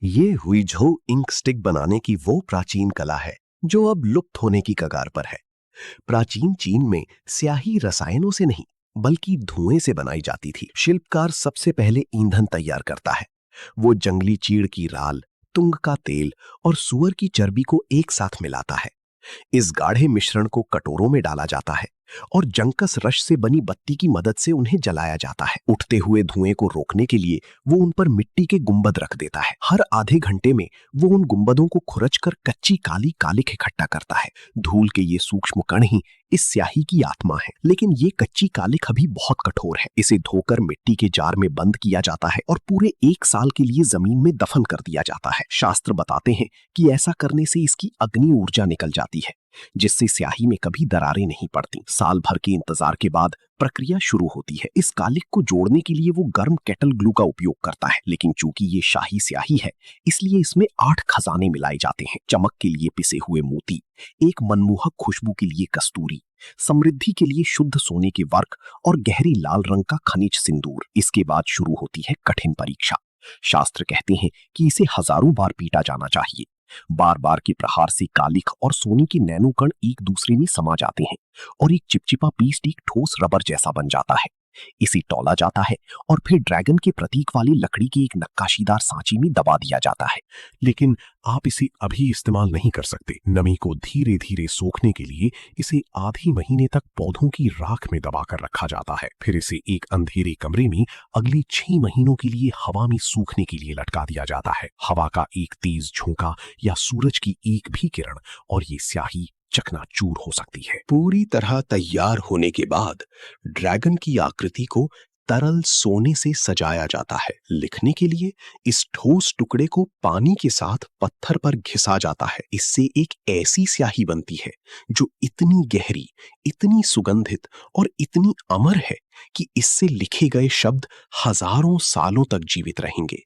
ये हुइझोउ ink stick बनाने की वो प्राचीन कला है जो अब लुप्त होने की कगार पर है। प्राचीन चीन में स्याही रसायनों से नहीं बल्कि धुएं से बनाई जाती थी। शिल्पकार सबसे पहले ईंधन तैयार करता है। वो जंगली चीड़ की राल, तुंग का तेल और सुअर की चर्बी को एक साथ मिलाता है। इस गाढ़े मिश्रण को कटोरों में डाला जाता है और जंकस रश से बनी बत्ती की मदद से उन्हें जलाया जाता है। उठते हुए धुएं को रोकने के लिए वो उन पर मिट्टी के गुंबद रख देता है। हर आधे घंटे में वो उन गुंबदों को खुरचकर कच्ची काली कालिख इकट्ठा करता है। धूल के ये सूक्ष्म कण ही इस स्याही की आत्मा है। लेकिन ये कच्ची कालिख अभी बहुत कठोर है। इसे धोकर मिट्टी के जार में बंद किया जाता है और पूरे 1 साल के लिए जमीन में दफन कर दिया जाता है। शास्त्र बताते हैं कि ऐसा करने से इसकी अग्नि ऊर्जा निकल जाती है, जिससे स्याही में कभी दरारें नहीं पड़ती। साल भर के इंतजार के बाद प्रक्रिया शुरू होती है। इस कालिख को जोड़ने के लिए वो गर्म केटल ग्लू का उपयोग करता है। लेकिन चूंकि ये शाही स्याही है, इसलिए इसमें 8 खजाने मिलाए जाते हैं। चमक के लिए पिसे हुए मोती, एक मनमोहक खुशबू के लिए कस्तूरी, समृद्धि के लिए शुद्ध सोने के वर्क और गहरी लाल रंग का खनिज सिंदूर। इसके बाद शुरू होती है कठिन परीक्षा। शास्त्र कहते हैं कि इसे हजारों बार पीटा जाना चाहिए। बार बार के प्रहार से कालिख और सोने के नैनो कण एक दूसरे में समा जाते हैं और एक चिपचिपा पीस एक ठोस रबर जैसा बन जाता है। इसे तौला जाता है और फिर ड्रैगन के प्रतीक वाली लकड़ी के एक नक्काशीदार सांचे में दबा दिया जाता है। लेकिन आप इसे अभी इस्तेमाल नहीं कर सकते। नमी को धीरे धीरे सोखने के लिए इसे आधे महीने तक पौधों की राख में दबाकर रखा जाता है। फिर इसे एक अंधेरे कमरे में अगले 6 महीनों के लिए हवा में सूखने के लिए लटका दिया जाता है। हवा का एक तेज झोंका या सूरज की एक भी किरण और ये स्याही चकनाचूर हो सकती है। पूरी तरह तैयार होने के बाद ड्रैगन की आकृति को तरल सोने से सजाया जाता है। लिखने के लिए इस ठोस टुकड़े को पानी के साथ पत्थर पर घिसा जाता है। इससे एक ऐसी स्याही बनती है जो इतनी गहरी, इतनी सुगंधित और इतनी अमर है कि इससे लिखे गए शब्द हजारों सालों तक जीवित रहेंगे।